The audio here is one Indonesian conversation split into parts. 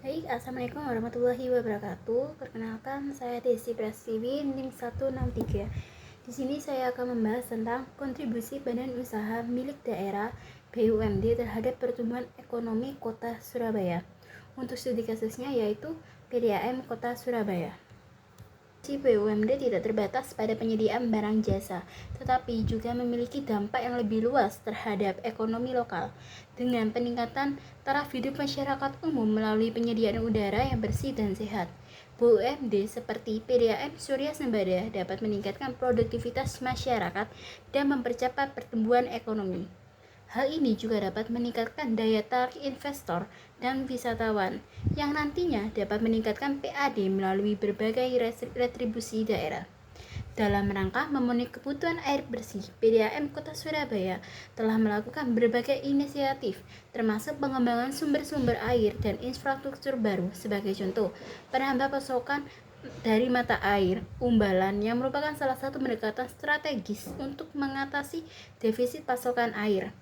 Baik, Assalamualaikum warahmatullahi wabarakatuh. Perkenalkan, saya Desi Prasiwi, NIM 163. Di sini saya akan membahas tentang kontribusi badan usaha milik daerah BUMD terhadap pertumbuhan ekonomi Kota Surabaya. Untuk studi kasusnya yaitu PDAM Kota Surabaya. BUMD tidak terbatas pada penyediaan barang jasa, tetapi juga memiliki dampak yang lebih luas terhadap ekonomi lokal dengan peningkatan taraf hidup masyarakat umum melalui penyediaan udara yang bersih dan sehat. BUMD seperti PDAM Surya Sembada dapat meningkatkan produktivitas masyarakat dan mempercepat pertumbuhan ekonomi. Hal ini juga dapat meningkatkan daya tarik investor dan wisatawan yang nantinya dapat meningkatkan PAD melalui berbagai retribusi daerah. Dalam rangka memenuhi kebutuhan air bersih, PDAM Kota Surabaya telah melakukan berbagai inisiatif, termasuk pengembangan sumber-sumber air dan infrastruktur baru. Sebagai contoh, penambah pasokan dari mata air umbalan yang merupakan salah satu pendekatan strategis untuk mengatasi defisit pasokan air.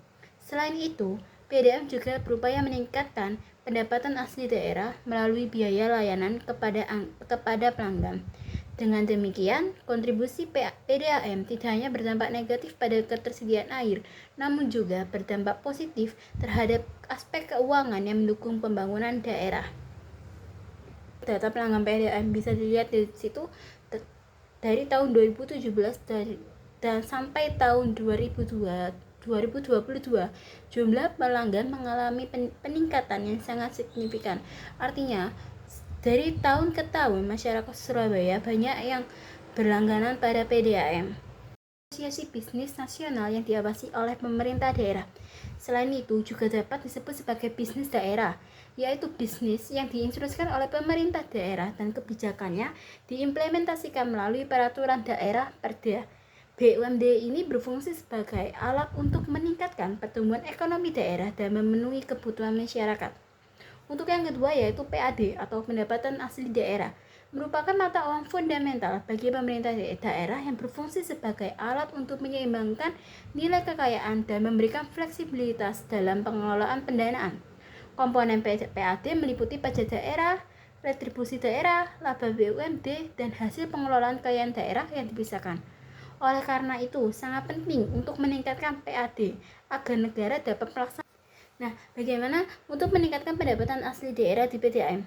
Selain itu, PDAM juga berupaya meningkatkan pendapatan asli daerah melalui biaya layanan kepada pelanggan. Dengan demikian, kontribusi PDAM tidak hanya berdampak negatif pada ketersediaan air, namun juga berdampak positif terhadap aspek keuangan yang mendukung pembangunan daerah. Data pelanggan PDAM bisa dilihat di situ dari tahun 2017 dan sampai tahun 2022, jumlah pelanggan mengalami peningkatan yang sangat signifikan. Artinya, dari tahun ke tahun masyarakat Surabaya banyak yang berlangganan pada PDAM. Asosiasi Bisnis Nasional yang diawasi oleh pemerintah daerah. Selain itu juga dapat disebut sebagai bisnis daerah, yaitu bisnis yang diinstruksikan oleh pemerintah daerah dan kebijakannya diimplementasikan melalui peraturan daerah Perda. BUMD ini berfungsi sebagai alat untuk meningkatkan pertumbuhan ekonomi daerah dan memenuhi kebutuhan masyarakat. Untuk yang kedua yaitu PAD atau pendapatan asli daerah, merupakan mata uang fundamental bagi pemerintah daerah yang berfungsi sebagai alat untuk menyeimbangkan nilai kekayaan dan memberikan fleksibilitas dalam pengelolaan pendanaan. Komponen PAD meliputi pajak daerah, retribusi daerah, laba BUMD, dan hasil pengelolaan kekayaan daerah yang dipisahkan. Oleh karena itu, sangat penting untuk meningkatkan PAD agar negara dapat melaksanakan. Nah, bagaimana untuk meningkatkan pendapatan asli daerah di PDAM?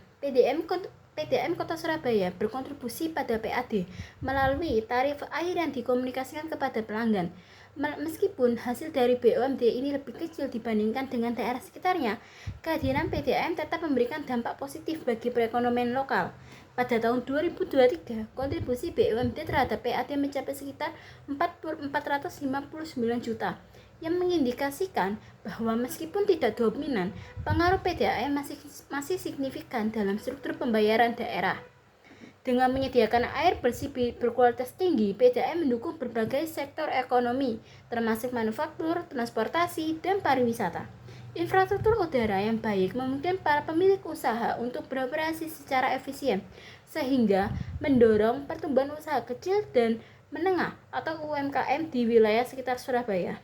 PDAM Kota Surabaya berkontribusi pada PAD melalui tarif air yang dikomunikasikan kepada pelanggan. Meskipun hasil dari BUMD ini lebih kecil dibandingkan dengan daerah sekitarnya, kehadiran PDAM tetap memberikan dampak positif bagi perekonomian lokal. Pada tahun 2023, kontribusi BUMD terhadap PAD mencapai sekitar 459 juta, yang mengindikasikan bahwa meskipun tidak dominan, pengaruh PDAM masih signifikan dalam struktur pembayaran daerah. Dengan menyediakan air bersih berkualitas tinggi, PDAM mendukung berbagai sektor ekonomi, termasuk manufaktur, transportasi, dan pariwisata. Infrastruktur udara yang baik memungkinkan para pemilik usaha untuk beroperasi secara efisien, sehingga mendorong pertumbuhan usaha kecil dan menengah atau UMKM di wilayah sekitar Surabaya.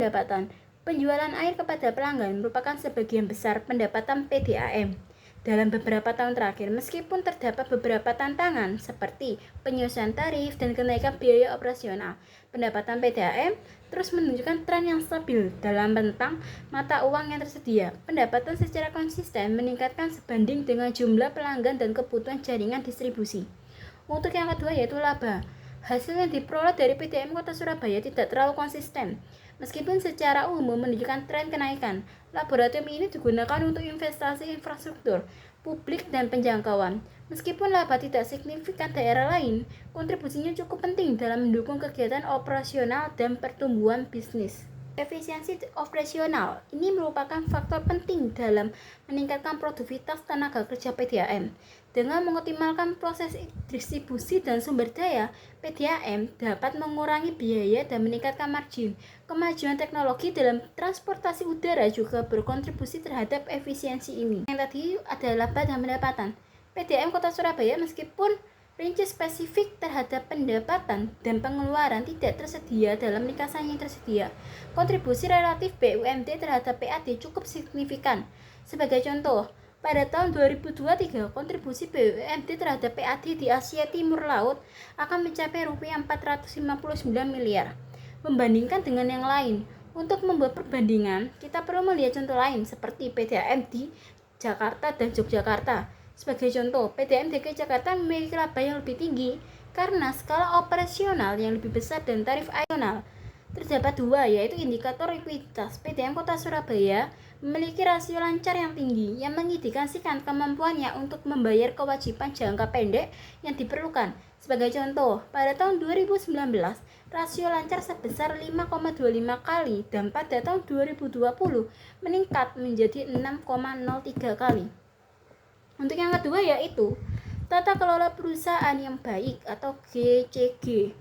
Pendapatan penjualan air kepada pelanggan merupakan sebagian besar pendapatan PDAM. Dalam beberapa tahun terakhir, meskipun terdapat beberapa tantangan seperti penyesuaian tarif dan kenaikan biaya operasional, pendapatan PDAM terus menunjukkan tren yang stabil dalam rentang mata uang yang tersedia. Pendapatan secara konsisten meningkatkan sebanding dengan jumlah pelanggan dan kebutuhan jaringan distribusi. Untuk yang kedua yaitu laba. Hasil yang diperoleh dari PDAM Kota Surabaya tidak terlalu konsisten. Meskipun secara umum menunjukkan tren kenaikan, laboratorium ini digunakan untuk investasi infrastruktur publik dan penjangkauan. Meskipun laba tidak signifikan daerah lain, kontribusinya cukup penting dalam mendukung kegiatan operasional dan pertumbuhan bisnis. Efisiensi operasional ini merupakan faktor penting dalam meningkatkan produktivitas tenaga kerja PDAM. Dengan mengoptimalkan proses distribusi dan sumber daya, PDAM dapat mengurangi biaya dan meningkatkan margin. Kemajuan teknologi dalam transportasi udara juga berkontribusi terhadap efisiensi ini. Yang tadi adalah laba dan pendapatan. PDAM Kota Surabaya meskipun Rinci spesifik terhadap pendapatan dan pengeluaran tidak tersedia dalam ringkasan yang tersedia. Kontribusi relatif BUMD terhadap PAD cukup signifikan. Sebagai contoh, pada tahun 2023, kontribusi BUMD terhadap PAD di Asia Timur Laut akan mencapai Rupiah 459 miliar. Membandingkan dengan yang lain, untuk membuat perbandingan, kita perlu melihat contoh lain seperti PDAM di Jakarta dan Yogyakarta. Sebagai contoh, PDAM DKI Jakarta memiliki laba yang lebih tinggi karena skala operasional yang lebih besar dan tarif nasional. Terdapat dua, yaitu indikator likuiditas. PDAM Kota Surabaya memiliki rasio lancar yang tinggi yang mengindikasikan kemampuannya untuk membayar kewajiban jangka pendek yang diperlukan. Sebagai contoh, pada tahun 2019, rasio lancar sebesar 5,25 kali dan pada tahun 2020 meningkat menjadi 6,03 kali. Untuk yang kedua yaitu tata kelola perusahaan yang baik atau GCG.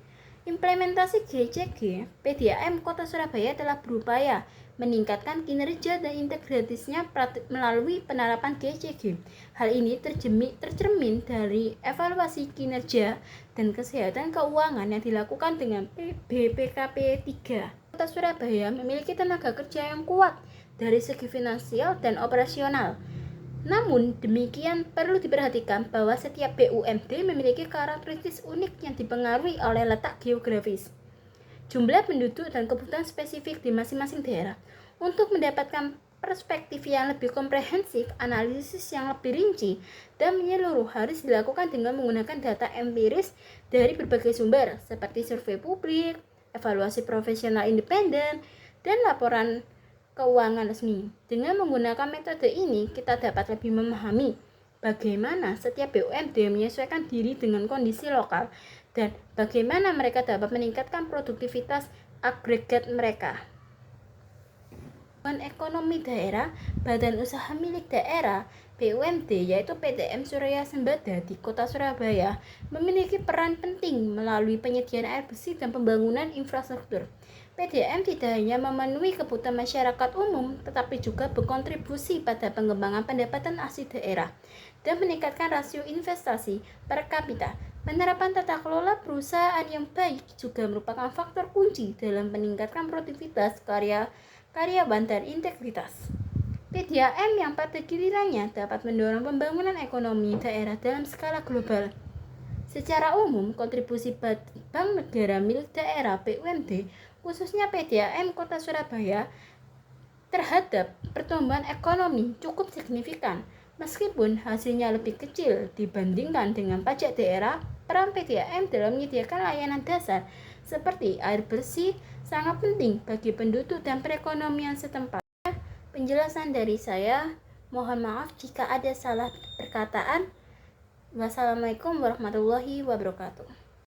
Implementasi GCG, PDAM Kota Surabaya telah berupaya meningkatkan kinerja dan integrasinya melalui penerapan GCG. Hal ini tercermin dari evaluasi kinerja dan kesehatan keuangan yang dilakukan dengan BPKP 3. Kota Surabaya memiliki tenaga kerja yang kuat dari segi finansial dan operasional. Namun demikian perlu diperhatikan bahwa setiap BUMD memiliki karakteristik unik yang dipengaruhi oleh letak geografis, jumlah penduduk dan kebutuhan spesifik di masing-masing daerah. Untuk mendapatkan perspektif yang lebih komprehensif, analisis yang lebih rinci dan menyeluruh harus dilakukan dengan menggunakan data empiris dari berbagai sumber seperti survei publik, evaluasi profesional independen, dan laporan keuangan resmi. Dengan menggunakan metode ini, kita dapat lebih memahami bagaimana setiap BUMD menyesuaikan diri dengan kondisi lokal dan bagaimana mereka dapat meningkatkan produktivitas agregat mereka. Ekonomi daerah, badan usaha milik daerah, BUMD yaitu PDAM Surya Sembada di Kota Surabaya memiliki peran penting melalui penyediaan air bersih dan pembangunan infrastruktur. PDAM tidak hanya memenuhi kebutuhan masyarakat umum, tetapi juga berkontribusi pada pengembangan pendapatan asli daerah dan meningkatkan rasio investasi per kapita. Penerapan tata kelola perusahaan yang baik juga merupakan faktor kunci dalam meningkatkan produktivitas karyawan dan integritas. PDAM yang pada gilirannya dapat mendorong pembangunan ekonomi daerah dalam skala global. Secara umum, kontribusi Bank Negara milik daerah BUMD, khususnya PDAM Kota Surabaya, terhadap pertumbuhan ekonomi cukup signifikan. Meskipun hasilnya lebih kecil dibandingkan dengan pajak daerah, peran PDAM dalam menyediakan layanan dasar seperti air bersih sangat penting bagi penduduk dan perekonomian setempat. Penjelasan dari saya, mohon maaf jika ada salah perkataan. Wassalamualaikum warahmatullahi wabarakatuh.